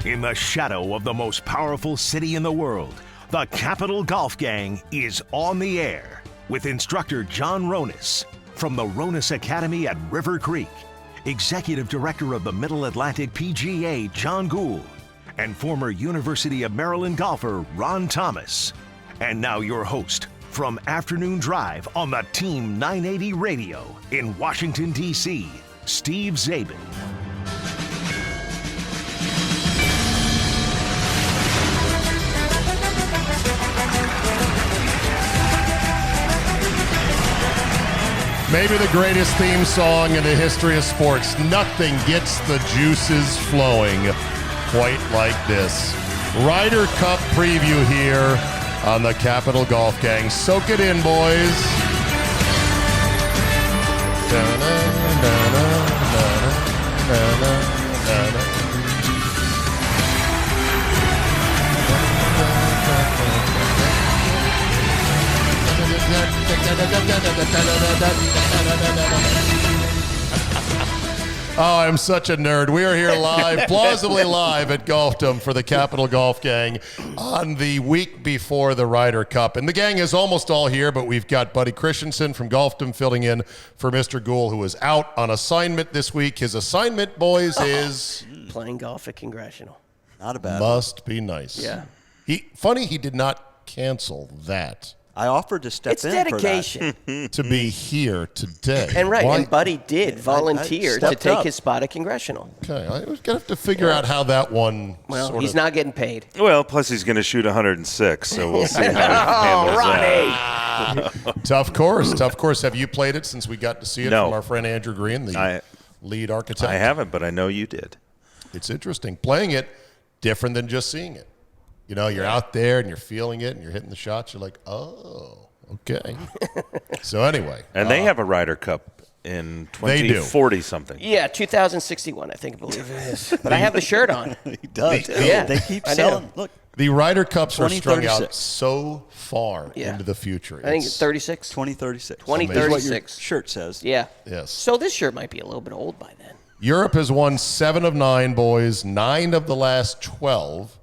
In the shadow of the most powerful city in the world, the Capital Golf Gang is on the air with instructor John Ronis from the Ronis Academy at River Creek, Executive Director of the Middle Atlantic PGA John Gould, and former University of Maryland golfer Ron Thomas. And now your host from Afternoon Drive on the Team 980 Radio in Washington, D.C., Steve Zabin. Maybe the greatest theme song in the history of sports. Nothing gets the juices flowing quite like this. Ryder Cup preview here on the Capital Golf Gang. Soak it in, boys. Oh, I'm such a nerd. We are here live, plausibly live at Golfdom for the Capital Golf Gang on the week before the Ryder Cup. And the gang is almost all here, but we've got Buddy Christensen from Golfdom filling in for Mr. Gould, who is out on assignment this week. His assignment, boys, is playing golf at Congressional. Not a bad Must be nice. Yeah. Funny he did not cancel that. I offered to step It's in dedication. for that. To be here today. And Why- and Buddy did volunteer to stepped take up. his spot at Congressional. Okay, I was going to have to figure out how that one Well, he's not getting paid. Well, plus he's going to shoot 106, so we'll see how he handles that. Tough course. Have you played it since we got to see it No. from our friend Andrew Green, the lead architect? I haven't, but I know you did. It's interesting. Playing it, different than just seeing it. You know, you're out there and you're feeling it and you're hitting the shots. You're like, oh, okay. So anyway. And they have a Ryder Cup in They do. 2040 something. Yeah, 2061, I believe it is. But I have the shirt on. He does. Yeah. They keep I do. selling. Look, The Ryder Cups are strung out 2036. so far Yeah. into the future. I think it's 36. 2036. 2036. Is what your shirt says. Yeah. Yes. So this shirt might be a little bit old by then. Europe has won 7 of 9, boys, 9 of the last 12,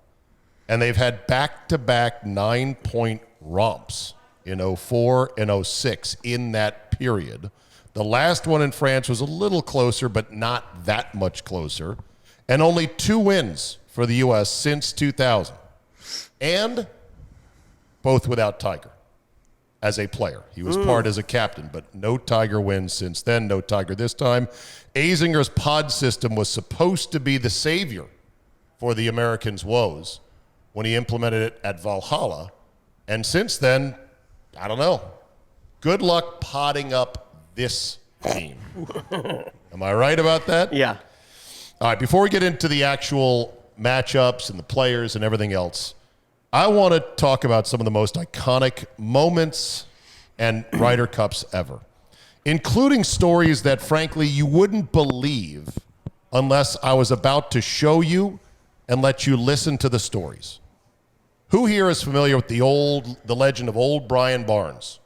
and they've had back-to-back 9-point romps in 04 and 06 in that period. The last one in France was a little closer, but not that much closer, and only 2 wins for the U.S. since 2000, and both without Tiger as a player. He was part as a captain, but no Tiger wins since then, no Tiger this time. Azinger's pod system was supposed to be the savior for the Americans' woes when he implemented it at Valhalla. And since then, I don't know. Good luck podding up this team. Am I right about that? Yeah. All right, before we get into the actual matchups and the players and everything else, I want to talk about some of the most iconic moments and Ryder Cups ever, including stories that, frankly, you wouldn't believe unless I was about to show you and let you listen to the stories. Who here is familiar with the legend of old Brian Barnes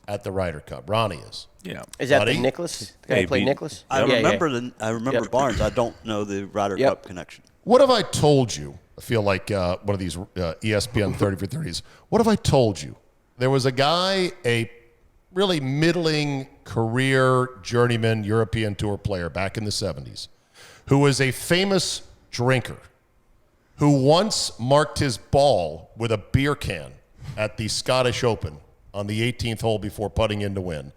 at the Ryder Cup? Ronnie is. Yeah. Is that Buddy? the Nicholas? The guy who played Nicholas? I Yeah, remember yeah. I remember Yep. Barnes. I don't know the Ryder Yep. Cup connection. What have I told you? I feel like one of these ESPN 30 for 30s. What have I told you? There was a guy, a really middling career journeyman European Tour player back in the 70s, who was a famous drinker, who once marked his ball with a beer can at the Scottish Open on the 18th hole before putting in to win.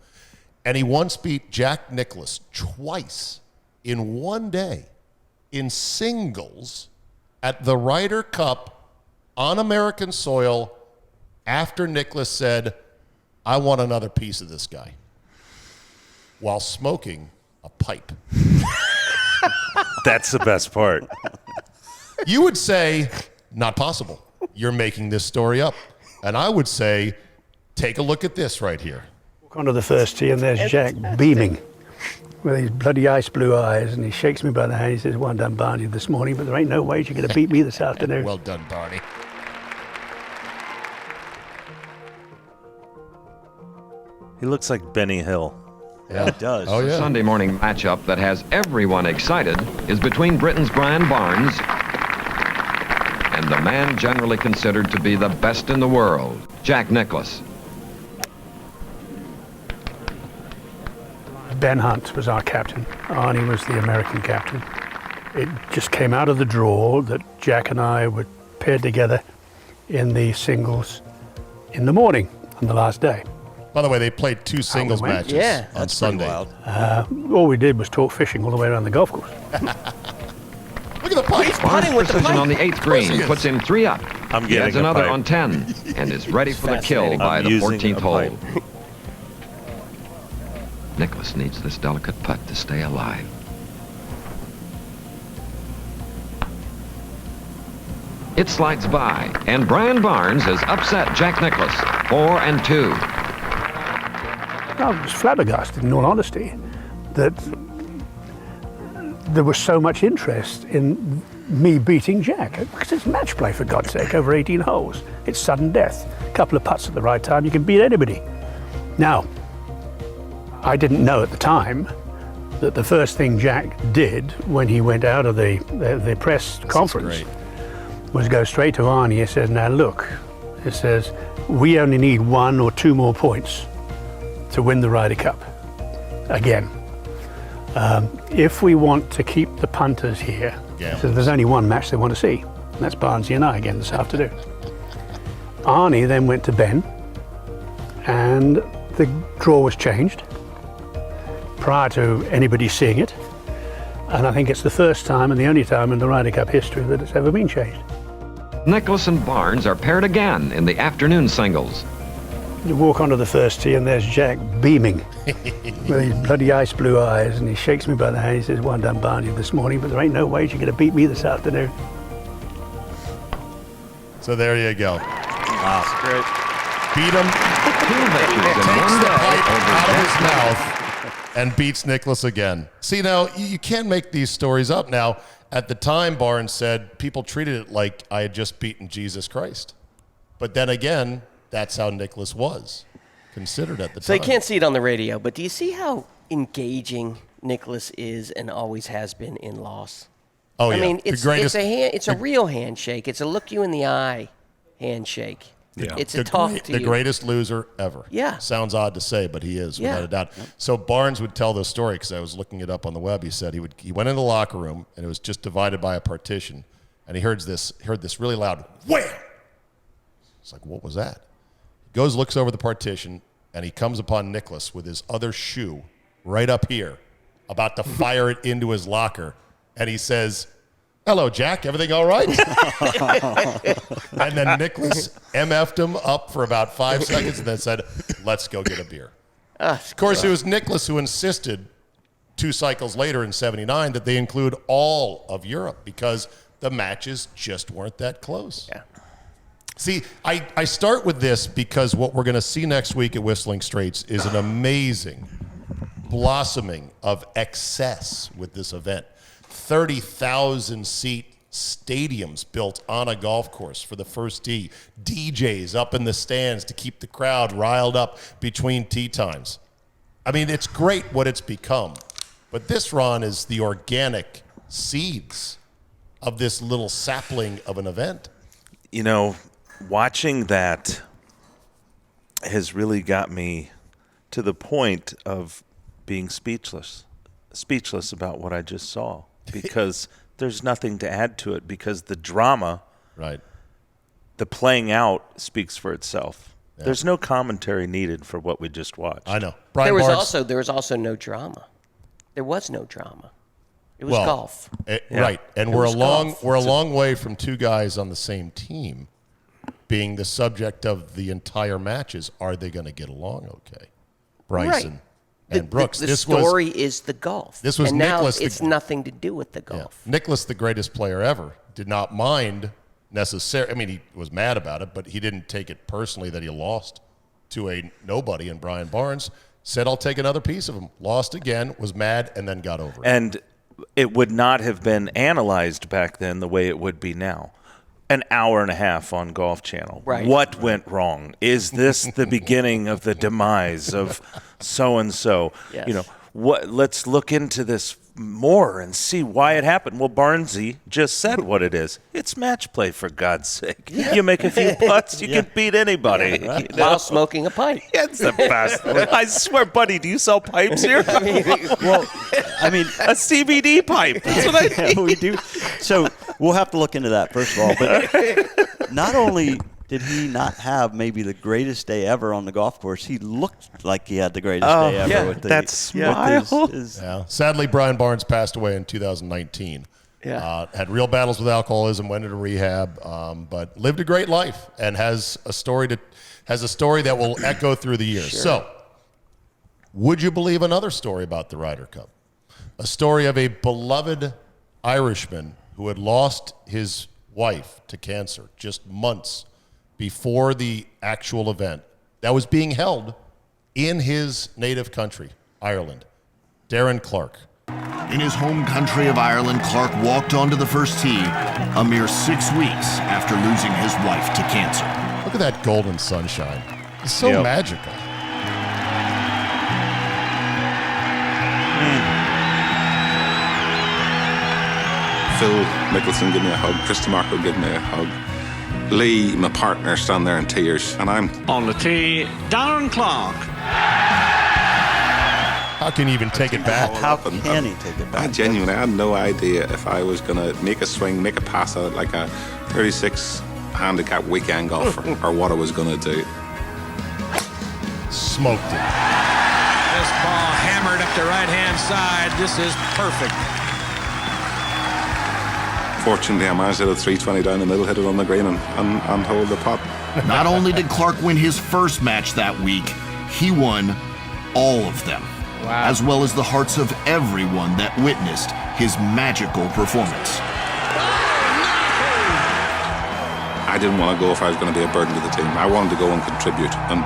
And he once beat Jack Nicklaus twice in one day in singles at the Ryder Cup on American soil after Nicklaus said, I want another piece of this guy, while smoking a pipe. That's the best part. You would say, not possible. You're making this story up. And I would say, take a look at this right here. Walk onto the first tee and there's Jack beaming with his bloody ice blue eyes, and he shakes me by the hand. He says, well done, Barney, this morning, but there ain't no way you're going to beat me this afternoon. Well done, Barney. He looks like Benny Hill. Yeah, it does. Oh, yeah. Sunday morning matchup that has everyone excited is between Britain's Brian Barnes and the man generally considered to be the best in the world, Jack Nicklaus. Ben Hunt was our captain. Arnie was the American captain. It just came out of the draw that Jack and I were paired together in the singles in the morning on the last day. By the way, they played 2 singles went. matches Yeah, on That's Sunday. pretty wild. All we did was talk fishing all the way around the golf course. Look at the pipe. He's Barnes' putting with the precision pipe. on the 8th he green is. puts him 3 up. I'm He getting has a another pipe. on 10 and is ready for the kill Fascinating. by I'm the using 14th a hole. pipe. Nicklaus needs this delicate putt to stay alive. It slides by, and Brian Barnes has upset Jack Nicklaus, 4 and 2. I was flabbergasted, in all honesty, that there was so much interest in me beating Jack. Because it's match play, for God's sake, over 18 holes. It's sudden death. A couple of putts at the right time, you can beat anybody. Now, I didn't know at the time that the first thing Jack did when he went out of the press conference was go straight to Arnie and said, now look, it says, we only need 1 or 2 more points to win the Ryder Cup again. If we want to keep the punters here, so there's only one match they want to see, and that's Barnesy and I again this afternoon. Arnie then went to Ben, and the draw was changed prior to anybody seeing it, and I think it's the first time and the only time in the Ryder Cup history that it's ever been changed. Nicklaus and Barnes are paired again in the afternoon singles. You walk onto the first tee and there's Jack beaming with his bloody ice blue eyes, and he shakes me by the hand. He says, well done, Barney, this morning, but there ain't no way you're going to beat me this afternoon. So there you go. Wow. Great. Beat him, 2 victories in takes one the day pipe over out of his Jack mouth, and beats Nicklaus again. See, now, you can't make these stories up. Now, at the time, Barnes said people treated it like I had just beaten Jesus Christ. But then again, that's how Nicklaus was considered at the So time. you can't see it on the radio, but do you see how engaging Nicklaus is and always has been in loss? Oh, yeah. I mean, The it's greatest- it's a real handshake. It's a look you in the eye handshake. Yeah. It's a talk to the you. greatest loser ever. Yeah. Sounds odd to say, but he is, Yeah. without a doubt. So Barnes would tell this story because I was looking it up on the web. He said he went in the locker room and it was just divided by a partition, and he heard this really loud wham. It's like, what was that? He goes, looks over the partition, and he comes upon Nicklaus with his other shoe right up here, about to fire it into his locker, and he says, hello, Jack. Everything all right? And then Nicklaus MF'd him up for about 5 seconds and then said, let's go get a beer. Of course, it was Nicklaus who insisted 2 cycles later in 79 that they include all of Europe because the matches just weren't that close. Yeah. See, I start with this because what we're going to see next week at Whistling Straits is an amazing blossoming of excess with this event. 30,000 seat stadiums built on a golf course for the first tee. DJs up in the stands to keep the crowd riled up between tee times. I mean, it's great what it's become. But this, Ron, is the organic seeds of this little sapling of an event. You know, watching that has really got me to the point of being speechless about what I just saw, because there's nothing to add to it, because the drama, Right. the playing out speaks for itself. Yeah. There's no commentary needed for what we just watched. I know. Brian There Barnes, was also no drama. There was no drama. It was well, golf. Right. And It we're was golf. a long way from 2 guys on the same team being the subject of the entire matches. Are they going to get along okay? Bryson and Brooks. The story is the golf. This was and now Nicklaus. it's nothing to do with the golf. Nicklaus, the greatest player ever, did not mind necessarily. I mean, he was mad about it, but he didn't take it personally that he lost to a nobody in Brian Barnes. Said, I'll take another piece of him. Lost again, was mad, and then got over it. And it would not have been analyzed back then the way it would be now. An hour and a half on Golf Channel. Right. What went wrong? Is this the beginning of the demise of so-and-so? Yes. You know, let's look into this more and see why it happened. Well, Barnesy just said what it is. It's match play, for God's sake. You make a few putts, you can beat anybody. Right. While smoking a pipe. Yeah, it's the best. I swear, buddy, do you sell pipes here? Well, I mean, a CBD pipe. That's what I need. we do. So we'll have to look into that, first of all. But not only did he not have maybe the greatest day ever on the golf course, he looked like he had the greatest day ever. Yeah, with the, that smile. Sadly, Brian Barnes passed away in 2019. Yeah. Had real battles with alcoholism, went into rehab, but lived a great life and has a story that will echo through the years. Sure. So, would you believe another story about the Ryder Cup? A story of a beloved Irishman who had lost his wife to cancer just months before the actual event that was being held in his native country, Ireland. Darren Clark. In his home country of Ireland, Clark walked onto the first tee a mere 6 weeks after losing his wife to cancer. Look at that golden sunshine. It's so magical. Phil Mickelson gave me a hug. Chris DeMarco gave me a hug. Lee, my partner, standing there in tears, and I'm on the tee. Darren Clark. How can you even take it back? How can he take it back? I genuinely had no idea if I was going to make a swing, make a pass at it like a 36 handicap weekend golfer, or what I was going to do. Smoked it. This ball hammered up the right-hand side. This is perfect. Fortunately, I managed to hit a 320 down the middle, hit it on the green, and hold the putt. Not only did Clark win his first match that week, he won all of them. Wow. As well as the hearts of everyone that witnessed his magical performance. I didn't want to go if I was going to be a burden to the team. I wanted to go and contribute and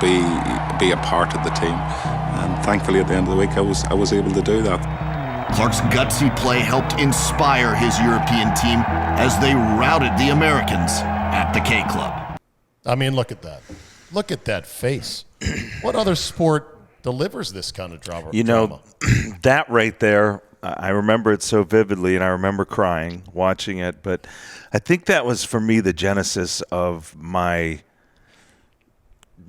be a part of the team. And thankfully, at the end of the week, I was able to do that. Clark's gutsy play helped inspire his European team as they routed the Americans at the K Club. I mean, look at that. Look at that face. What other sport delivers this kind of drama? You know, that right there, I remember it so vividly, and I remember crying watching it. But I think that was, for me, the genesis of my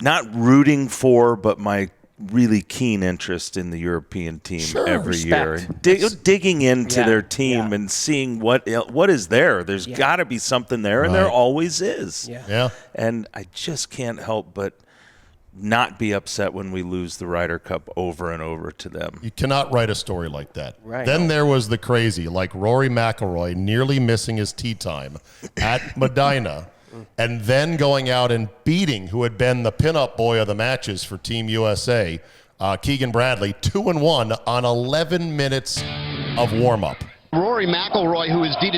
not rooting for, but my really keen interest in the European team every year. And digging into their team and seeing what is there. There's got to be something there, and there always is. Yeah. And I just can't help but not be upset when we lose the Ryder Cup over and over to them. You cannot write a story like that. Right. Then there was the crazy, like Rory Mcilroy nearly missing his tee time at Medina, and then going out and beating who had been the pinup boy of the matches for Team USA, Keegan Bradley, 2-1 on 11 minutes of warm-up. Rory Mcilroy, who is due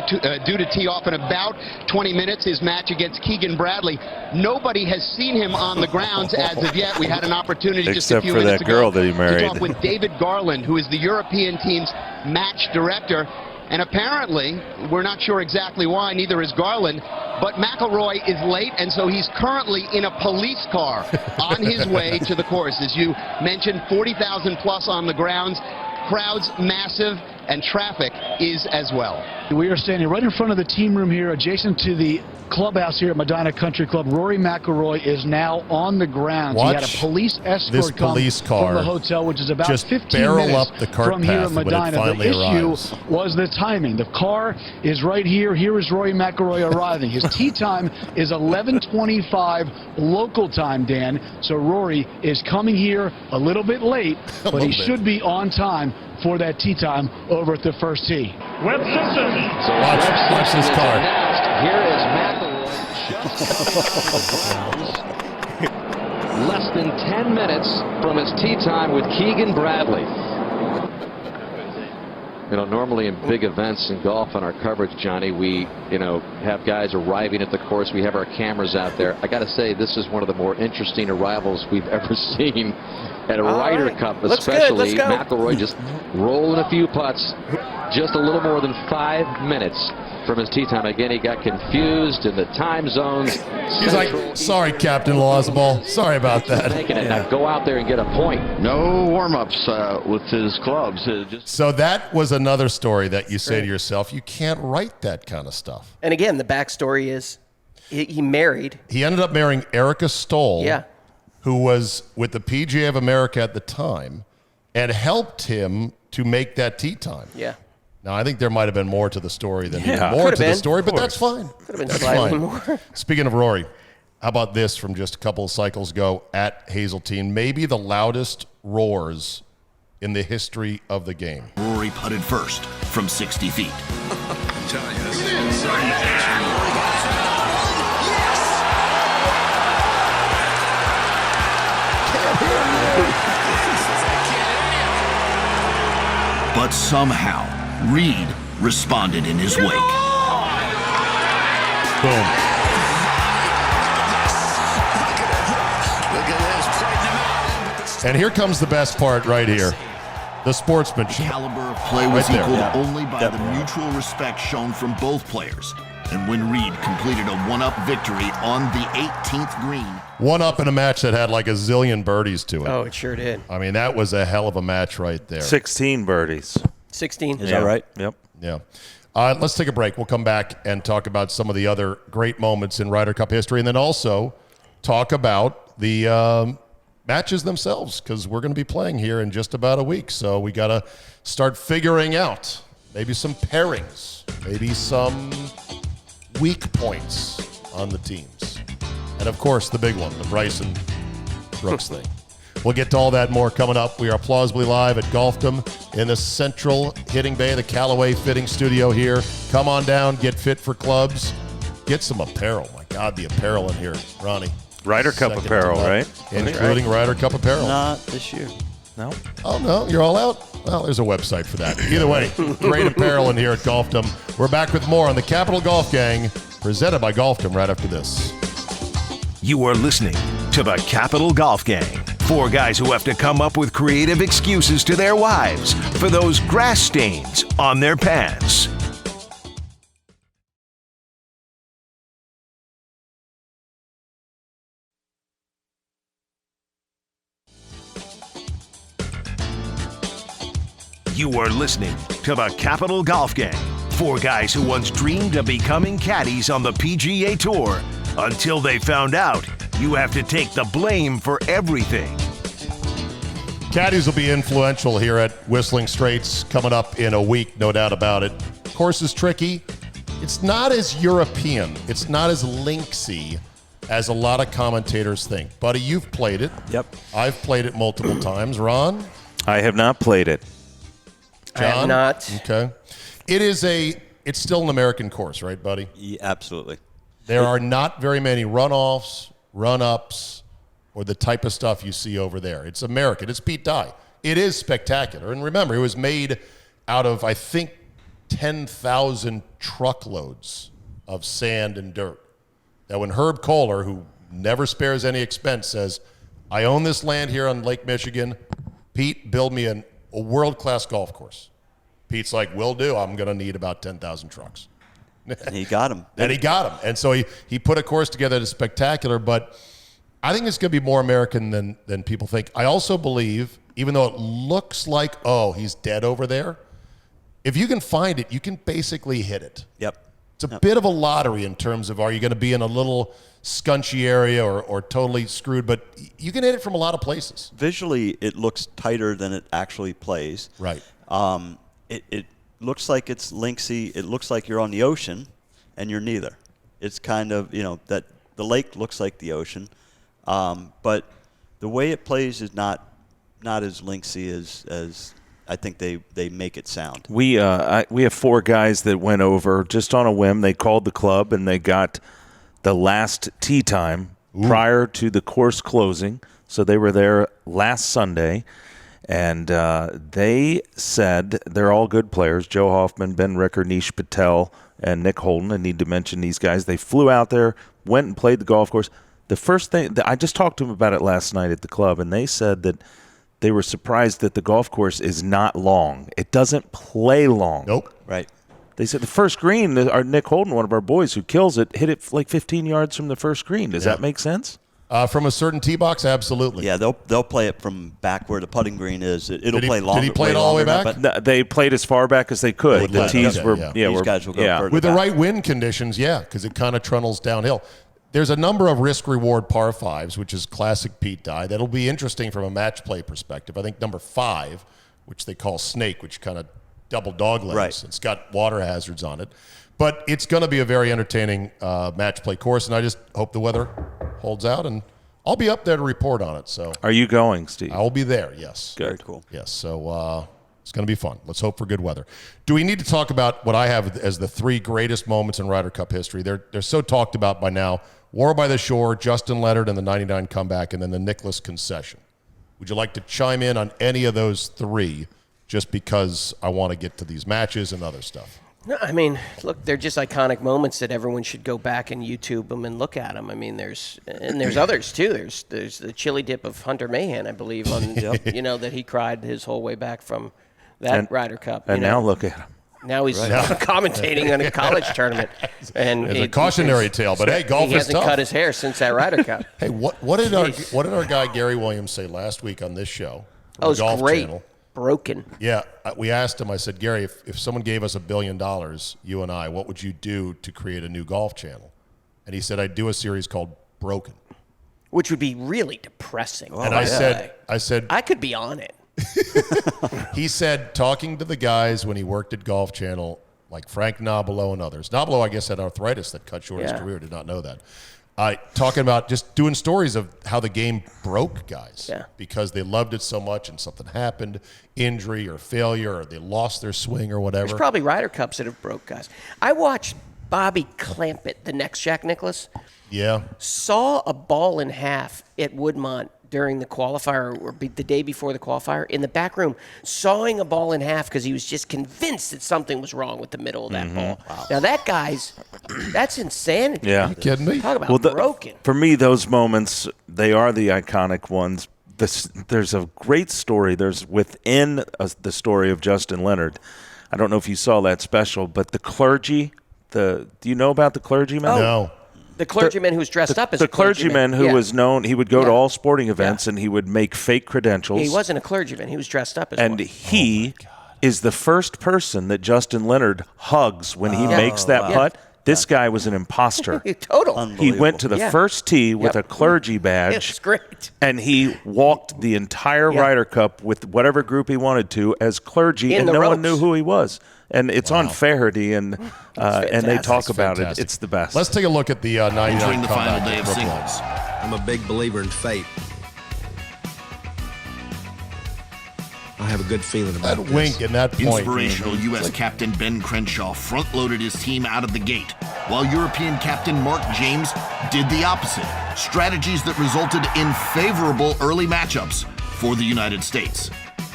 to tee off in about 20 minutes, his match against Keegan Bradley. Nobody has seen him on the grounds as of yet. We had an opportunity just a few minutes ago that girl that he married to talk with David Garland, who is the European team's match director. And apparently, we're not sure exactly why, neither is Garland, but McIlroy is late, and so he's currently in a police car on his way to the course. As you mentioned, 40,000 plus on the grounds, crowds massive, and traffic is as well. We are standing right in front of the team room here, adjacent to the clubhouse here at Medina Country Club. Rory McIlroy is now on the ground. He had a police escort come from the hotel, which is about 15 minutes from here at Medina. The issue was the timing. The car is right here. Here is Rory McIlroy arriving. His tee time is 11:25 local time, Dan. So Rory is coming here a little bit late, but he should be on time for that tee time over at the first tee. Webb Simpson. So watch this car. Here is McIlroy less than 10 minutes from his tee time with Keegan Bradley. You know, normally in big events in golf on our coverage, Johnny, we, have guys arriving at the course. We have our cameras out there. I got to say, this is one of the more interesting arrivals we've ever seen at a Ryder Cup especially. McIlroy just rolling a few putts, just a little more than 5 minutes from his tee time. Again, he got confused in the time zones. He's like, sorry, Captain Lozball. Sorry about that. Making it. Now go out there and get a point. No warm-ups with his clubs. So that was another story that you say to yourself, you can't write that kind of stuff. And again, the backstory is he married. He ended up marrying Erica Stoll, Yeah. who was with the PGA of America at the time and helped him to make that tee time. Yeah. Now, I think there might have been more to the story than Yeah. more Could've to the been. story, but that's fine. Could have been That's slightly fine. more. Speaking of Rory, how about this from just a couple of cycles ago at Hazeltine? Maybe the loudest roars in the history of the game. Rory putted first from 60 feet. I'm telling you, this is insane. But somehow, Reed responded in his wake. Boom. And here comes the best part right here. The sportsmanship. Caliber of play was Right there. equaled Yeah. only by the mutual respect shown from both players. And when Reed completed a one-up victory on the 18th green. One up in a match that had like a zillion birdies to it. Oh, it sure did. I mean, that was a hell of a match right there. 16 birdies. 16. Is that right? Yep. Yeah. Let's take a break. We'll come back and talk about some of the other great moments in Ryder Cup history, and then also talk about the matches themselves, because we're going to be playing here in just about a week. So we got to start figuring out maybe some pairings, maybe some weak points on the teams. And, of course, the big one, the Bryson Brooks thing. We'll get to all that and more coming up. We are plausibly live at Golfdom in the central hitting bay, the Callaway Fitting Studio here. Come on down, get fit for clubs, get some apparel. My God, the apparel in here, Ronnie. Ryder Cup Second apparel, to none. right? Including Ryder Cup apparel. Not this year. No? Oh, no, you're all out? Well, there's a website for that. Either way, great apparel in here at Golfdom. We're back with more on the Capital Golf Gang, presented by Golfdom right after this. You are listening to the Capital Golf Gang. 4 guys who have to come up with creative excuses to their wives for those grass stains on their pants. You are listening to the Capital Golf Gang. 4 guys who once dreamed of becoming caddies on the PGA Tour until they found out you have to take the blame for everything. Caddies will be influential here at Whistling Straits coming up in a week, no doubt about it. Course is tricky. It's not as European. It's not as linksy as a lot of commentators think. Buddy, you've played it. Yep. I've played it multiple times. Ron? I have not played it. John? I have not. Okay. It's still an American course, right, buddy? Yeah, absolutely. There are not very many runoffs, run-ups, or the type of stuff you see over there. It's American. It's Pete Dye. It is spectacular. And remember, it was made out of, I think, 10,000 truckloads of sand and dirt. That when Herb Kohler, who never spares any expense, says, I own this land here on Lake Michigan. Pete, build me a world-class golf course. Pete's like, will do. I'm going to need about 10,000 trucks. And he got him. And he got him. And so he put a course together that's spectacular, but I think it's going to be more American than people think. I also believe, even though it looks like, oh, he's dead over there, if you can find it, you can basically hit it. Yep. It's a bit of a lottery in terms of, are you going to be in a little scunchy area or totally screwed, but you can hit it from a lot of places. Visually, it looks tighter than it actually plays. Right. It looks like it's linksy. It looks like you're on the ocean, and you're neither. It's kind of, that the lake looks like the ocean, but the way it plays is not as linksy as I think they make it sound. We have 4 guys that went over just on a whim. They called the club, and they got the last tee time prior to the course closing. So they were there last Sunday. And they said they're all good players. Joe Hoffman, Ben Ricker, Nish Patel, and Nick Holden. I need to mention these guys. They flew out there, went and played the golf course. The first thing, I just talked to them about it last night at the club, and they said that they were surprised that the golf course is not long. It doesn't play long. Nope. Right. They said the first green, our Nick Holden, one of our boys who kills it, hit it like 15 yards from the first green. Does that make sense? From a certain tee box, absolutely. Yeah, they'll play it from back where the putting green is. It'll play longer. Did he play it all the way back? But they played as far back as they could. The tees were, These guys will go further with back. the right wind conditions, because it kind of trunnels downhill. There's a number of risk-reward par fives, which is classic Pete Dye. That'll be interesting from a match play perspective. I think number 5, which they call Snake, which kind of double dog legs. Right. It's got water hazards on it. But it's going to be a very entertaining match play course, and I just hope the weather holds out, and I'll be up there to report on it. So, are you going, Steve? I'll be there, yes. Very cool. Yes, so it's going to be fun. Let's hope for good weather. Do we need to talk about what I have as the 3 greatest moments in Ryder Cup history? They're so talked about by now. War by the Shore, Justin Leonard, and the 99 comeback, and then the Nicklaus concession. Would you like to chime in on any of those 3 just because I want to get to these matches and other stuff? No, I mean, look, they're just iconic moments that everyone should go back and YouTube them and look at them. I mean, there's others too. There's the chili dip of Hunter Mahan, I believe, on that he cried his whole way back from that Ryder Cup. And now look at him. Now he's commentating on a college tournament, and it's a cautionary tale. But hey, golf is tough. He hasn't cut his hair since that Ryder Cup. Hey, what did our guy Gary Williams say last week on this show? Oh, it was Golf great. Channel? Broken. Yeah, we asked him. I said, Gary, if someone gave us $1 billion, you and I, what would you do to create a new golf channel? And he said, I'd do a series called Broken, which would be really depressing. And I said, I could be on it. He said, talking to the guys when he worked at Golf Channel, like Frank Nobilo and others. Nobilo, I guess, had arthritis that cut short his career. Did not know that. Talking about just doing stories of how the game broke guys because they loved it so much and something happened, injury or failure, or they lost their swing or whatever. There's probably Ryder Cups that have broke guys. I watched Bobby Clampett, the next Jack Nicklaus. Yeah. Saw a ball in half at Woodmont during the qualifier or the day before the qualifier in the back room, sawing a ball in half because he was just convinced that something was wrong with the middle of that ball. Wow. Now that's insanity. Yeah. You kidding me? Talk about broken. For me, those moments, they are the iconic ones. There's a great story. There's within the story of Justin Leonard. I don't know if you saw that special, but the clergy, do you know about the clergyman? Oh. No. The clergyman who's dressed up as the a clergyman. who was known, he would go to all sporting events and he would make fake credentials. He wasn't a clergyman. He was dressed up as one. And he is the first person that Justin Leonard hugs when he makes that putt. This guy was an imposter. Total. He went to the first tee with a clergy badge. It's great. And he walked the entire Ryder Cup with whatever group he wanted to as clergy, and no one knew who he was. And it's on Faherty, and they talk about it. It's the best. Let's take a look at the 99 Entering the final comeback day at of Brookline. singles. I'm a big believer in fate. I have a good feeling about That this. wink and that point. Inspirational U.S. captain Ben Crenshaw front-loaded his team out of the gate, while European captain Mark James did the opposite. Strategies that resulted in favorable early matchups for the United States.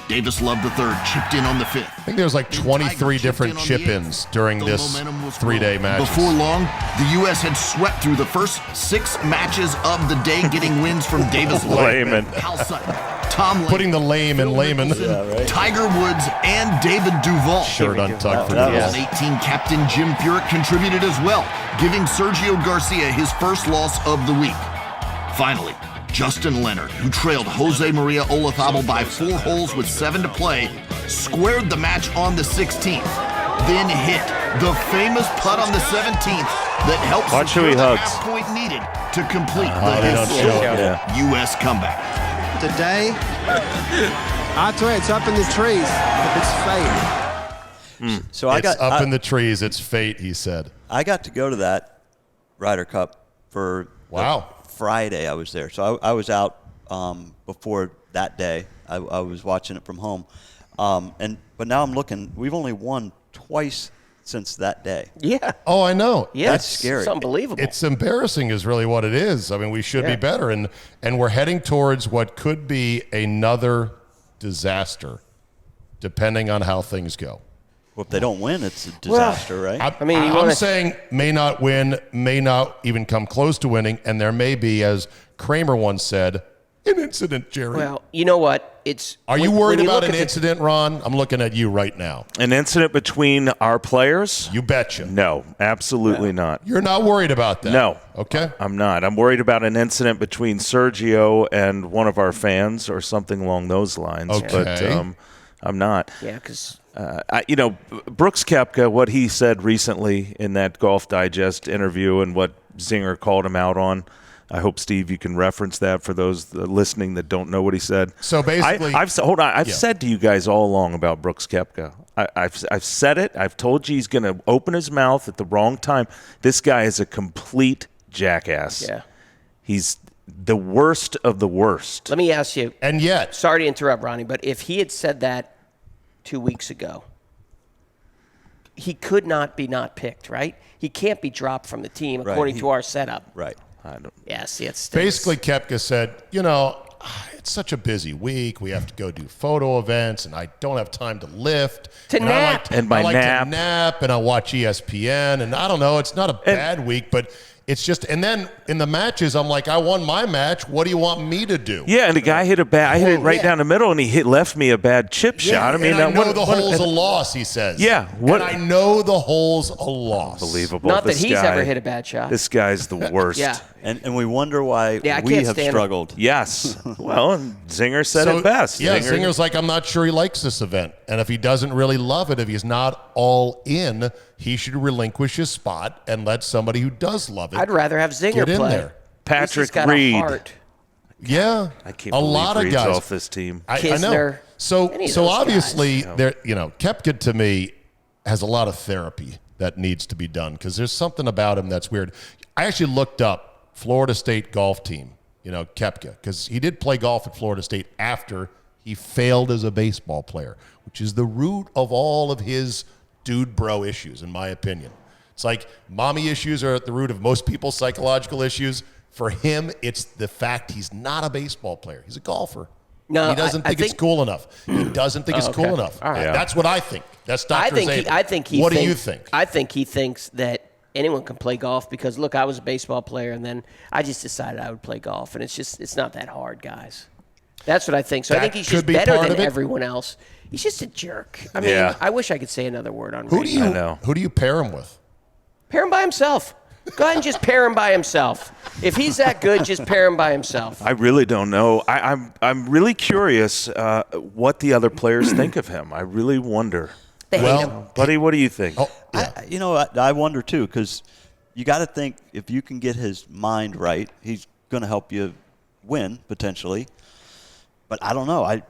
Davis Love III chipped in on the 5th. I think there's like 23 different chip-ins during this 3-day match. Before long, the U.S. had swept through the first 6 matches of the day, getting wins from Davis Love, Layman. Hal Sutton, Tom Lane, Putting the lame in layman. Tiger Woods, and David Duval. Shirt untucked for Duval. Duval. 18 captain Jim Furyk contributed as well, giving Sergio Garcia his first loss of the week. Finally, Justin Leonard, who trailed Jose Maria Olazabal by 4 holes with 7 to play, squared the match on the 16th, then hit the famous putt on the 17th that helped secure the half point needed to complete the historic U.S. comeback. Today, I tell you, it's up in the trees. It's fate. So I got up in the trees. It's fate, he said. I got to go to that Ryder Cup for Friday. I was there, so I was out before that day. I was watching it from home, but now I'm looking. We've only won twice since that day. Yeah. Oh, I know. Yeah, that's scary. It's unbelievable. It's embarrassing is really what it is. I mean, we should be better, and we're heading towards what could be another disaster, depending on how things go. Well, if they don't win, it's a disaster, right? I'm saying may not win, may not even come close to winning, and there may be, as Kramer once said, An incident, Jerry. Well, you know what? Are you worried about an incident, Ron? I'm looking at you right now. An incident between our players? You betcha. No, absolutely not. You're not worried about that? No. Okay. I'm not. I'm worried about an incident between Sergio and one of our fans or something along those lines. Okay. But I'm not. Yeah, because Brooks Koepka, what he said recently in that Golf Digest interview and what Zinger called him out on, I hope, Steve, you can reference that for those listening that don't know what he said. So basically, I've said to you guys all along about Brooks Koepka. I've said it. I've told you he's going to open his mouth at the wrong time. This guy is a complete jackass. Yeah. He's the worst of the worst. Let me ask you. And yet, sorry to interrupt, Ronnie, but if he had said that 2 weeks ago, he could not be not picked, right? He can't be dropped from the team according to our setup. Right. Yeah, see, it's basically Koepka said, it's such a busy week. We have to go do photo events, and I don't have time to lift. To nap. I like to nap, and I watch ESPN, and I don't know. It's not a bad week, but it's just, and then in the matches, I'm like, I won my match. What do you want me to do? Yeah, and the guy hit I hit it right down the middle, and he left me a bad chip shot. I mean, and I know the hole's a loss, he says. Yeah. And I know the hole's a loss. Unbelievable. Not that he's ever hit a bad shot. This guy's the worst. Yeah. And we wonder why we have struggled. Yes. Well, and Zinger said it best. Yeah, Zinger's like, I'm not sure he likes this event. And if he doesn't really love it, if he's not all in, he should relinquish his spot and let somebody who does love it I'd rather have Zinger get in play. there. Patrick got Reed. A heart. Yeah. I can't a believe lot of Reed's guys off this team. I know. So obviously, Koepka to me has a lot of therapy that needs to be done because there's something about him that's weird. I actually looked up Florida State golf team, Koepka, because he did play golf at Florida State after he failed as a baseball player, which is the root of all of his dude bro issues, in my opinion. It's like mommy issues are at the root of most people's psychological issues. For him, it's the fact he's not a baseball player. He's a golfer. No, he doesn't think it's cool enough. He doesn't think it's cool enough. All right. That's what I think. That's Dr. Zabel. What do you think? I think he thinks that anyone can play golf because, look, I was a baseball player, and then I just decided I would play golf, and it's not that hard, guys. That's what I think. So I think he's just better than everyone else. He's just a jerk. I mean, I wish I could say another word on radio. Who do you pair him with? Pair him by himself. Go ahead and just pair him by himself. If he's that good, just pair him by himself. I really don't know. I'm really curious what the other players think of him. I really wonder. Buddy, what do you think? Oh, yeah. I wonder too, because you got to think if you can get his mind right, he's going to help you win potentially. But I don't know.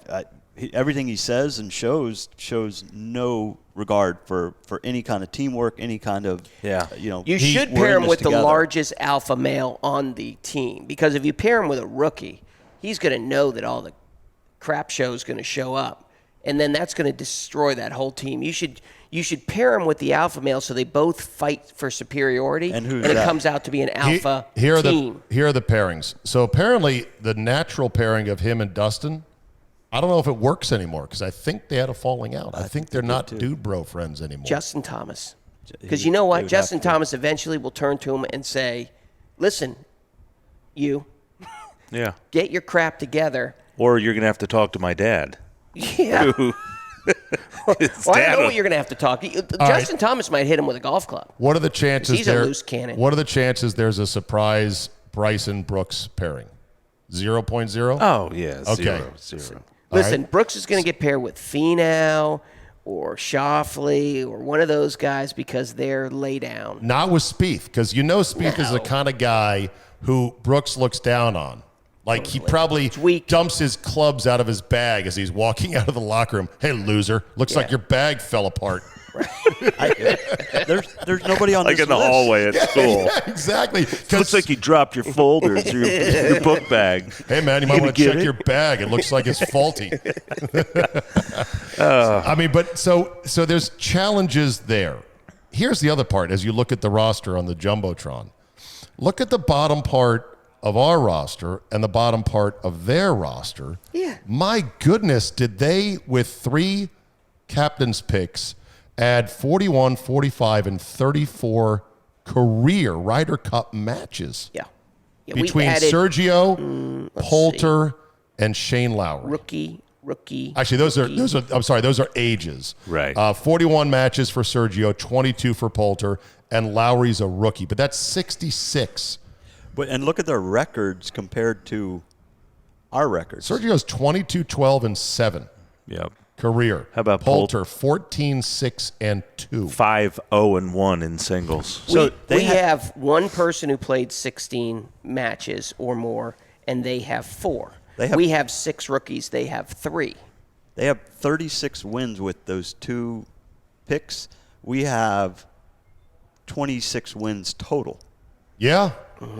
Everything he says and shows no regard for any kind of teamwork, any kind of You should pair him with the largest alpha male on the team, because if you pair him with a rookie, he's going to know that all the crap show is going to show up, and then that's going to destroy that whole team. You should pair him with the alpha male so they both fight for superiority, and it comes out to be an alpha team. Here are the pairings. So apparently the natural pairing of him and Dustin, I don't know if it works anymore because I think they had a falling out. I think they're not dude bro friends anymore. Justin Thomas. Because you know what? Justin Thomas eventually will turn to him and say, listen, you, get your crap together. Or you're going to have to talk to my dad. Yeah. I know what you're going to have to talk. Justin Thomas might hit him with a golf club. What are the chances he's a loose cannon. What are the chances there's a surprise Bryson Brooks pairing? 0.0? Oh, yeah. Okay. Zero. Listen, Brooks is going to get paired with Finau or Schauffele or one of those guys because they're lay down. Not with Spieth, because Spieth is the kind of guy who Brooks looks down on. Like he probably dumps his clubs out of his bag as he's walking out of the locker room. Hey, loser, looks like your bag fell apart. There's nobody on like this in the list. hallway at school. Yeah, exactly. Looks like you dropped your folders, your book bag. Hey, man, you might want to check your bag. It looks like it's faulty. I mean, but so there's challenges there. Here's the other part. As you look at the roster on the Jumbotron, look at the bottom part of our roster and the bottom part of their roster. Yeah. My goodness, did they, with 3 captain's picks, add 41, 45, and 34 career Ryder Cup matches. Yeah. Between Sergio, Poulter, and Shane Lowry. Rookie. Actually, those are ages. Right. 41 matches for Sergio, 22 for Poulter, and Lowry's a rookie. But that's 66. And look at their records compared to our records. Sergio's 22, 12, and 7. Yep. Career. How about Poulter? 14, 6, and 2. 5, 0, and 1 in singles. So we have one person who played 16 matches or more, and they have 4. We have 6 rookies. They have 3. They have 36 wins with those 2 picks. We have 26 wins total. Yeah.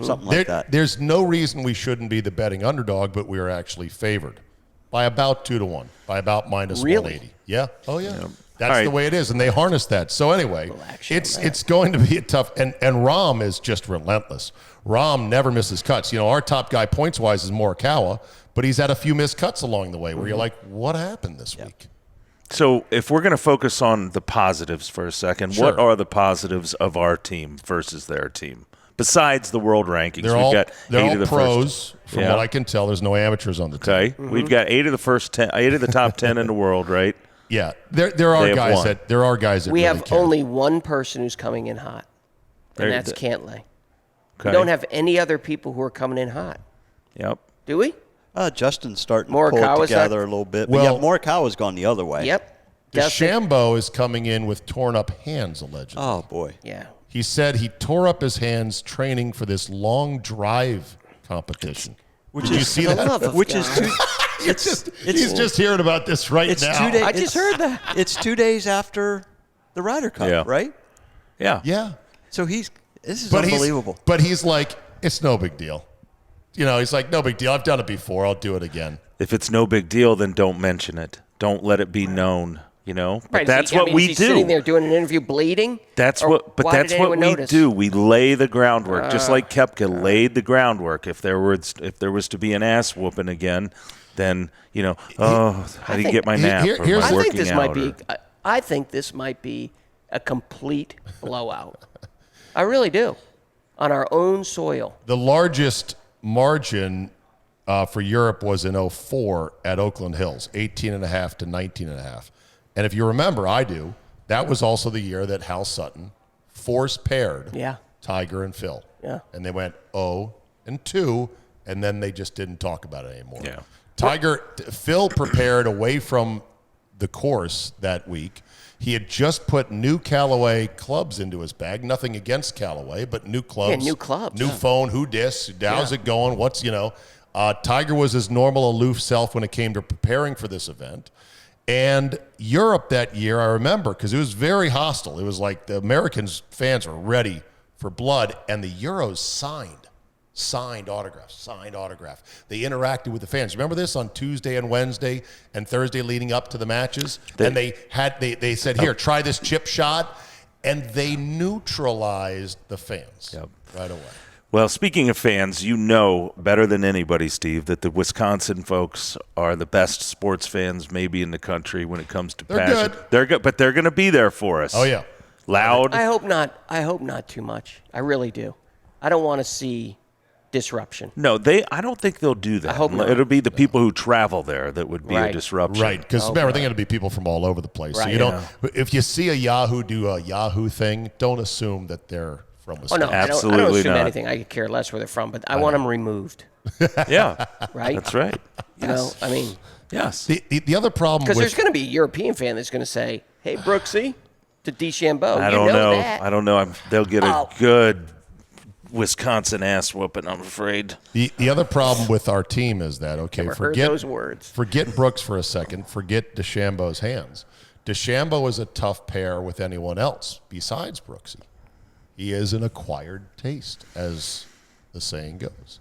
Something like that. There's no reason we shouldn't be the betting underdog, but we are actually favored by about 2-1, by about minus 180. Yeah. Oh, yeah. That's the way it is, and they harness that. So anyway, it's going to be a tough, and Rahm is just relentless. Rahm never misses cuts. You know, our top guy points-wise is Morikawa, but he's had a few missed cuts along the way where you're like, what happened this week? So if we're going to focus on the positives for a second, what are the positives of our team versus their team? Besides the world rankings, they're all pros. From what I can tell, there's no amateurs on the team. Okay, we've got 8 of the top 10 in the world, right? Yeah, there are guys that we really have care. only one person who's coming in hot, and that's Cantlay. Okay. We don't have any other people who are coming in hot. Yep. Do we? Justin's starting to pull it together a little bit. But Morikawa's gone the other way. Yep. DeChambeau is coming in with torn up hands, allegedly. Oh, boy. Yeah. He said he tore up his hands training for this long drive competition. Did you see that? He's just hearing about this now. I just heard that. It's 2 days after the Ryder Cup, right? Yeah. Yeah. So this is unbelievable. But he's like, it's no big deal. You know, he's like, no big deal. I've done it before. I'll do it again. If it's no big deal, then don't mention it. Don't let it be known. You know, but right. that's what we do. Sitting there doing an interview, bleeding. That's what we do. We lay the groundwork, just like Koepka laid the groundwork. If there was to be an ass whooping again, then I didn't get my nap. I think this might be a complete blowout. I really do, on our own soil. The largest margin for Europe was in 2004 at Oakland Hills, 18.5 to 19.5. And if you remember, that was also the year that Hal Sutton force-paired Tiger and Phil. Yeah. And they went 0-2, and then they just didn't talk about it anymore. Yeah. Phil prepared away from the course that week. He had just put new Callaway clubs into his bag. Nothing against Callaway, but new clubs. Yeah, new clubs. New phone, who dis, how's it going, Tiger was his normal aloof self when it came to preparing for this event. And Europe that year, I remember, because it was very hostile. It was like the Americans fans were ready for blood, and the Euros signed autograph. They interacted with the fans. Remember this on Tuesday and Wednesday and Thursday leading up to the matches? And they said, here, try this chip shot, and they neutralized the fans right away. Well, speaking of fans, you know better than anybody, Steve, that the Wisconsin folks are the best sports fans maybe in the country when it comes to passion. They're good, but they're going to be there for us. Oh, yeah. Loud. I hope not too much. I really do. I don't want to see disruption. No, I don't think they'll do that. I hope not. It'll be the people who travel there that would be a disruption. Right, because remember, they're going to be people from all over the place. Right. So if you see a Yahoo do a Yahoo thing, don't assume that they're from Wisconsin. Oh, no, absolutely I don't assume not. anything. I could care less where they're from, but I want them removed. Yeah. Right? That's right. You know, I mean. Yes. The other problem because there's going to be a European fan that's going to say, hey, Brooksy, to DeChambeau. I don't know. They'll get a good Wisconsin ass whooping, I'm afraid. The other problem with our team is that, forget those words. Forget Brooks for a second. Forget DeChambeau's hands. DeChambeau is a tough pair with anyone else besides Brooksy. He is an acquired taste, as the saying goes.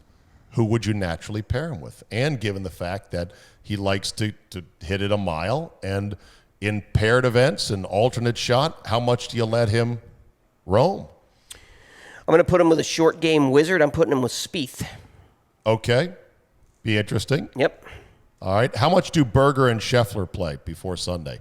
Who would you naturally pair him with? And given the fact that he likes to hit it a mile, and in paired events and alternate shot, how much do you let him roam? I'm going to put him with a short game wizard. I'm putting him with Spieth. Okay. Be interesting. Yep. All right. How much do Berger and Scheffler play before Sunday?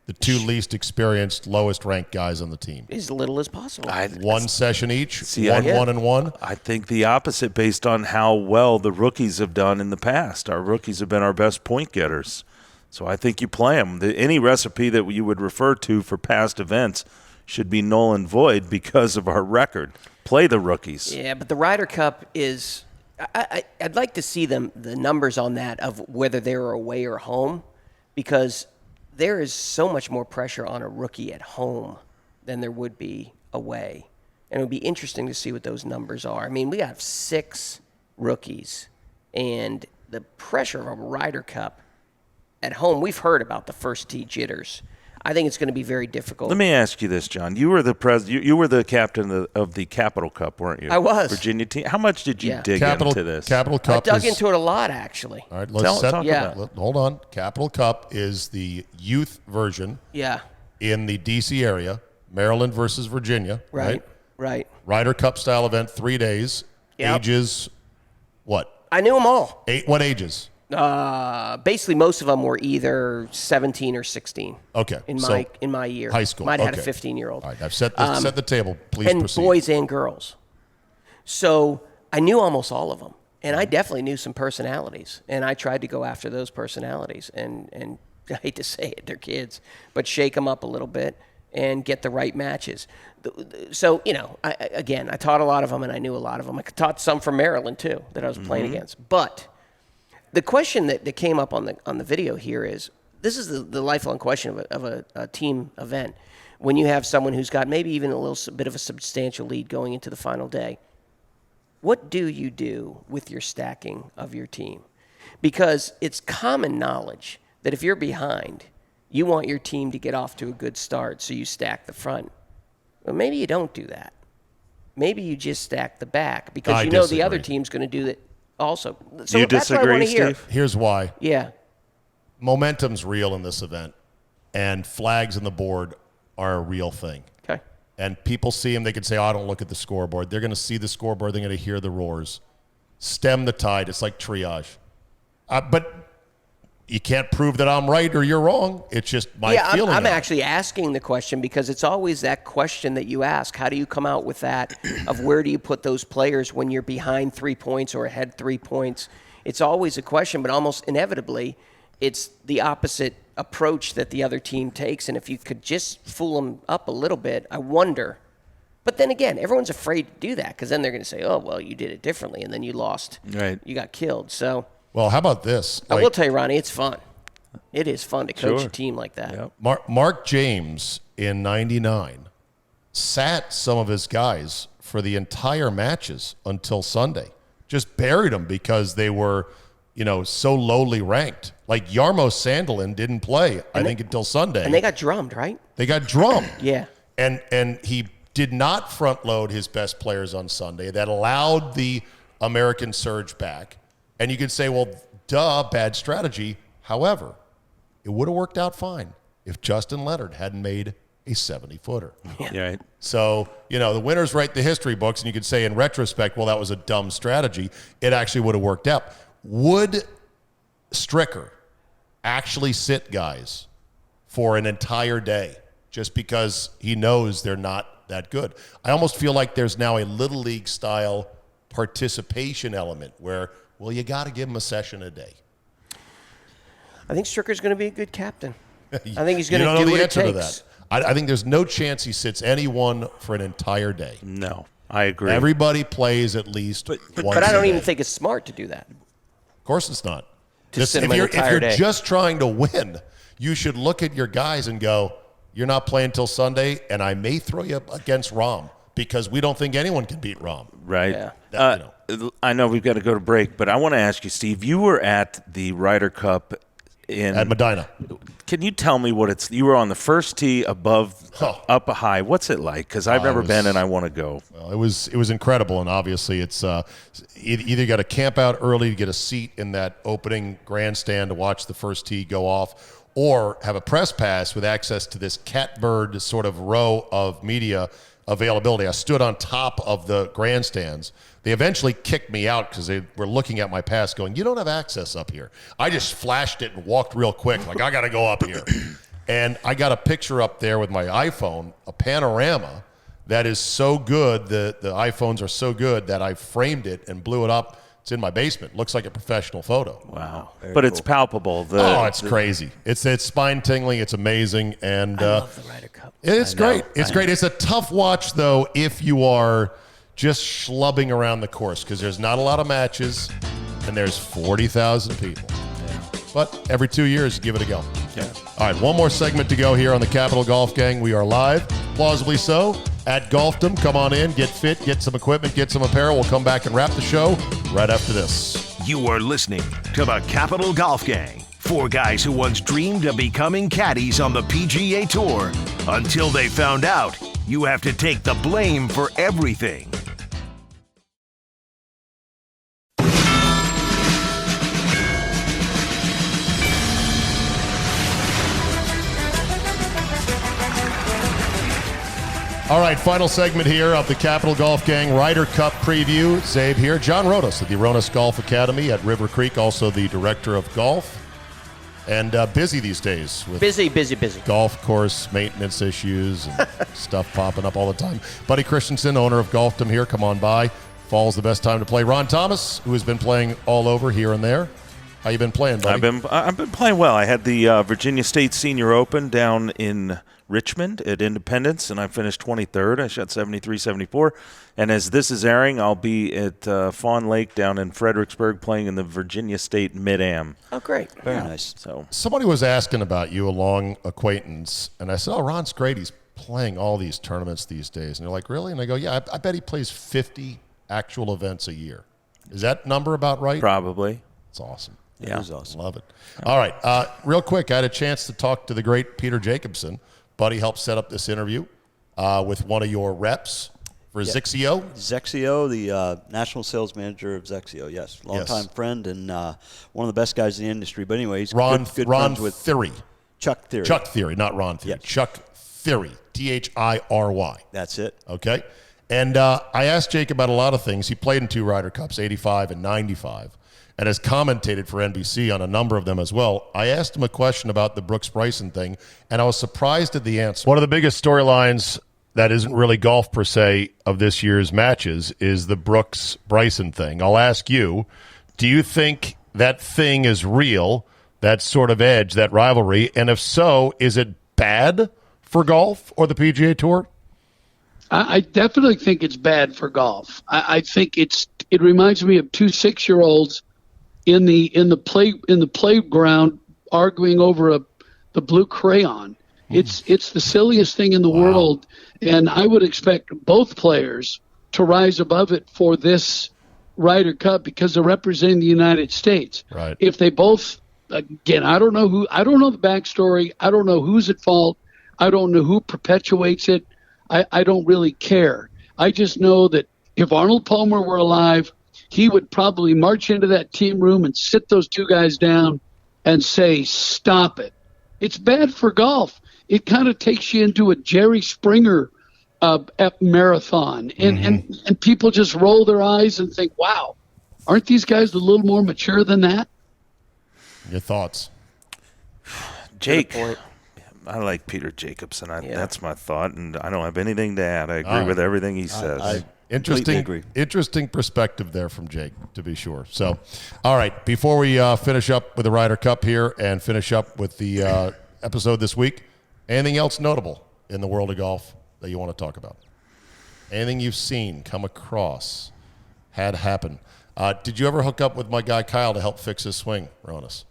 the two least experienced, lowest ranked guys on the team. As little as possible. One session each, See, one, and one. I think the opposite based on how well the rookies have done in the past. Our rookies have been our best point getters. So I think you play them. Any recipe that you would refer to for past events should be null and void because of our record. Play the rookies. Yeah, but the Ryder Cup is I'd like to see the numbers on that of whether they were away or home, because there is so much more pressure on a rookie at home than there would be away. And it would be interesting to see what those numbers are. I mean, we have 6 rookies, and the pressure of a Ryder Cup at home, we've heard about the first tee jitters. I think it's going to be very difficult. Let me ask you this, John. You were the you were the captain of the Capital Cup, weren't you? I was. Virginia team. How much did you dig into this? Capital Cup. I dug into it a lot, actually. All right, let's talk about it. Hold on. Capital Cup is the youth version. Yeah. In the D.C. area, Maryland versus Virginia. Right. Ryder Cup style event, 3 days. Yep. Ages, what? I knew them all. What ages? Basically, most of them were either 17 or 16. Okay. In my year, high school. Might have had a 15-year-old. All right, I've set the table. Please and proceed. Boys and girls. So I knew almost all of them, and I definitely knew some personalities, and I tried to go after those personalities. And I hate to say it, they're kids, but shake them up a little bit and get the right matches. So, I taught a lot of them, and I knew a lot of them. I taught some from Maryland too that I was playing against, but. The question that came up on the video here is, this is the lifelong question of a team event. When you have someone who's got maybe even a little bit of a substantial lead going into the final day, what do you do with your stacking of your team? Because it's common knowledge that if you're behind, you want your team to get off to a good start, so you stack the front. Well, maybe you don't do that. Maybe you just stack the back, because you know the other team's going to do that. Also, so you that's disagree, what I want to hear. Steve? Here's why. Yeah. Momentum's real in this event, and flags on the board are a real thing. Okay. And people see them, they can say, I don't look at the scoreboard. They're going to see the scoreboard, they're going to hear the roars. Stem the tide. It's like triage. But you can't prove that I'm right or you're wrong. It's just my feeling. I'm actually asking the question because it's always that question that you ask. How do you come out with that of where do you put those players when you're behind 3 points or ahead 3 points? It's always a question, but almost inevitably it's the opposite approach that the other team takes. And if you could just fool them up a little bit, I wonder. But then again, everyone's afraid to do that because then they're going to say, oh, well, you did it differently and then you lost. Right. You got killed. So. Well, how about this? I will tell you, Ronnie, it's fun. It is fun to coach a team like that. Yep. Mark James in '99 sat some of his guys for the entire matches until Sunday. Just buried them because they were, so lowly ranked. Like Jarmo Sandelin didn't play, I think, until Sunday. And they got drummed, right? They got drummed. Yeah. And he did not front load his best players on Sunday. That allowed the American surge back. And you could say, well, bad strategy. However, it would have worked out fine if Justin Leonard hadn't made a 70-footer. Yeah. Right. So, the winners write the history books, and you could say in retrospect, well, that was a dumb strategy. It actually would have worked out. Would Stricker actually sit guys for an entire day just because he knows they're not that good? I almost feel like there's now a Little League style participation element where, well, you got to give him a session a day. I think Stricker's going to be a good captain. I think he's going to do what it takes. To that. I think there's no chance he sits anyone for an entire day. No, I agree. Everybody plays at least once But I don't a even day. think it's smart to do that. Of course it's not. Sit him an entire day. If you're just trying to win, you should look at your guys and go, you're not playing till Sunday, and I may throw you up against Rahm because we don't think anyone can beat Rahm. Right. Yeah. I know we've got to go to break, but I want to ask you, Steve, you were at the Ryder Cup at Medina. Can you tell me what you were on the first tee above, up high. What's it like? Because I've never been and I want to go. Well, it was incredible, and obviously it's either got to camp out early to get a seat in that opening grandstand to watch the first tee go off, or have a press pass with access to this catbird sort of row of media availability. I stood on top of the grandstands. They eventually kicked me out because they were looking at my pass going, you don't have access up here. I just flashed it and walked real quick, like I got to go up here. And I got a picture up there with my iPhone, a panorama that is so good, the iPhones are so good that I framed it and blew it up. It's in my basement. Looks like a professional photo. Wow. But it's palpable. It's crazy. It's spine-tingling. It's amazing. And I love the Ryder Cup. It's great. It's great. It's a tough watch, though, if you are just schlubbing around the course because there's not a lot of matches and there's 40,000 people. But every 2 years, give it a go. Yeah. All right, one more segment to go here on the Capital Golf Gang. We are live, plausibly so, at Golfdom. Come on in, get fit, get some equipment, get some apparel. We'll come back and wrap the show right after this. You are listening to the Capital Golf Gang. 4 guys who once dreamed of becoming caddies on the PGA Tour until they found out you have to take the blame for everything. All right, final segment here of the Capital Golf Gang Ryder Cup preview. Zabe here. John Rodas at the Ronas Golf Academy at River Creek, also the director of golf. And busy these days. With busy. Golf course maintenance issues and stuff popping up all the time. Buddy Christensen, owner of Golfdom here. Come on by. Fall's the best time to play. Ron Thomas, who has been playing all over here and there. How you been playing, buddy? I've been playing well. I had the Virginia State Senior Open down in Richmond at Independence, and I finished 23rd. I shot 73-74. And as this is airing, I'll be at Fawn Lake down in Fredericksburg playing in the Virginia State Mid-Am. Oh, great. Very nice. So somebody was asking about you, a long acquaintance, and I said, oh, Ron's great. He's playing all these tournaments these days. And they're like, really? And I go, yeah, I bet he plays 50 actual events a year. Is that number about right? Probably. It's awesome. Yeah. It is awesome. Love it. All right. Real quick, I had a chance to talk to the great Peter Jacobson. Buddy helped set up this interview with one of your reps for Zixio. Zexio, the national sales manager of Zexio, yes. Longtime friend and one of the best guys in the industry. But anyway, he's good friends with Theory. Chuck Theory. Chuck Theory, not Ron Theory. Yes. Chuck Theory, Thiry. That's it. Okay. And I asked Jake about a lot of things. He played in 2 Ryder Cups, 85 and 95. And has commentated for NBC on a number of them as well. I asked him a question about the Brooks Bryson thing, and I was surprised at the answer. One of the biggest storylines that isn't really golf per se of this year's matches is the Brooks Bryson thing. I'll ask you, do you think that thing is real, that sort of edge, that rivalry? And if so, is it bad for golf or the PGA Tour? I definitely think it's bad for golf. I think it reminds me of 2 6-year-olds in the playground arguing over the blue crayon. It's the silliest thing in the world, and I would expect both players to rise above it for this Ryder Cup because they're representing the United States. Right. If they both, again, I don't know the backstory. I don't know who's at fault. I don't know who perpetuates it. I don't really care. I just know that if Arnold Palmer were alive, he would probably march into that team room and sit those 2 guys down and say, stop it. It's bad for golf. It kind of takes you into a Jerry Springer marathon. And people just roll their eyes and think, wow, aren't these guys a little more mature than that? Your thoughts? Jake, I like Peter Jacobson. That's my thought, and I don't have anything to add. I agree with everything he says. Interesting perspective there from Jake, to be sure. So, all right, before we finish up with the Ryder Cup here and finish up with the episode this week, anything else notable in the world of golf that you want to talk about? Anything you've seen, come across, had happen? Did you ever hook up with my guy Kyle to help fix his swing, Ronas?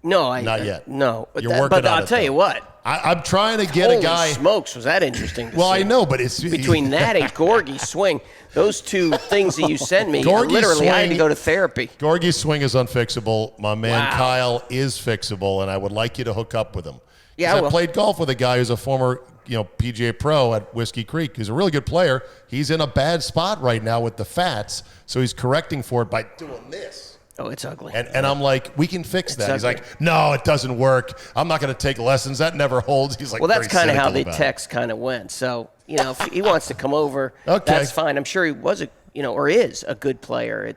No, not yet. No, You're working on it. But I'll tell you what. I'm trying to get a guy. Holy smokes, was that interesting? Well, I know, but it's between that and Gorgie's swing. Those 2 things that you sent me, literally, I had to go to therapy. Gorgie's swing is unfixable. My man Kyle is fixable, and I would like you to hook up with him. Yeah, I played golf with a guy who's a former, PGA pro at Whiskey Creek. He's a really good player. He's in a bad spot right now with the fats, so he's correcting for it by doing this. Oh, it's ugly. And I'm like, we can fix that. He's ugly. like, no, it doesn't work. I'm not going to take lessons. That never holds. He's like, well, that's kind of how the about text kind of went. So, if he wants to come over, that's fine. I'm sure he was or is a good player.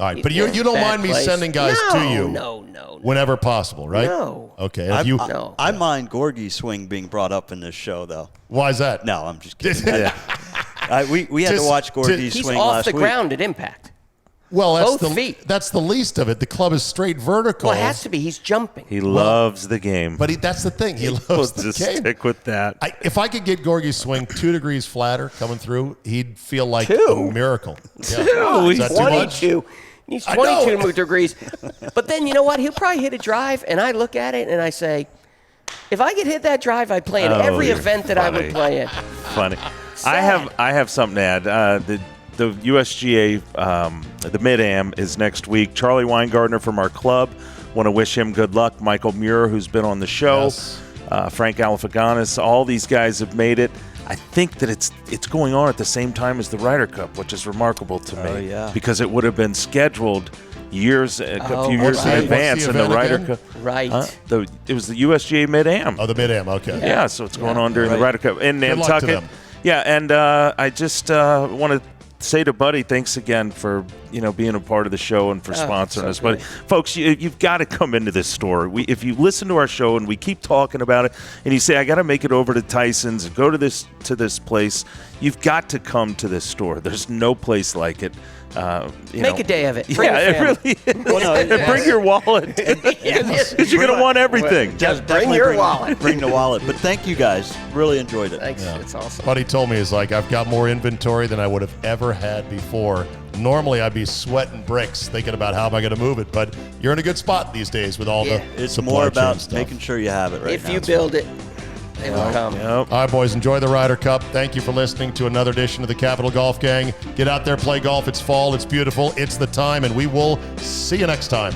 All right, but you don't mind me sending guys to you No. whenever possible, right? No. Okay. I mind Gorgie's swing being brought up in this show, though. Why is that? No, I'm just kidding. We had to watch Gorgie's swing last week. He's off the ground at impact. Well, feet. That's the least of it. The club is straight vertical. Well, it has to be. He's jumping. He loves the game. But that's the thing. He loves the game. Stick with that. If I could get Gorgie's swing 2 degrees flatter coming through, he'd feel like a miracle. Yeah. He's 22. He's 22 degrees. But then, you know what? He'll probably hit a drive, and I look at it, and I say, if I could hit that drive, I'd play in every event that I would play in. Funny. I have something to add. The USGA, the Mid-Am is next week. Charlie Weingartner from our club. Want to wish him good luck. Michael Muir, who's been on the show. Yes. Frank Alifaganis. All these guys have made it. I think that it's going on at the same time as the Ryder Cup, which is remarkable to me. Oh, yeah. Because it would have been scheduled a few years in advance in the Ryder Cup. Right. It was the USGA Mid-Am. Oh, the Mid-Am, okay. Yeah, so it's going on during the Ryder Cup in Nantucket. Yeah, and I just want to say to Buddy, thanks again for being a part of the show and for sponsoring us. But folks, you've got to come into this store. If you listen to our show and we keep talking about it, and you say I got to make it over to Tyson's and go to this place, you've got to come to this store. There's no place like it. Make a day of it. Bring it really is. Bring your wallet. Because you're going to want everything. Just bring your wallet. Bring the wallet. But thank you guys. Really enjoyed it. Thanks. It's awesome. Buddy told me, he's like, I've got more inventory than I would have ever had before. Normally, I'd be sweating bricks thinking about how am I going to move it, but you're in a good spot these days with all the It's supply more chain about stuff. making sure you have it right If now. you build it, they will come. Yep. All right, boys, enjoy the Ryder Cup. Thank you for listening to another edition of the Capital Golf Gang. Get out there, play golf. It's fall. It's beautiful. It's the time, and we will see you next time.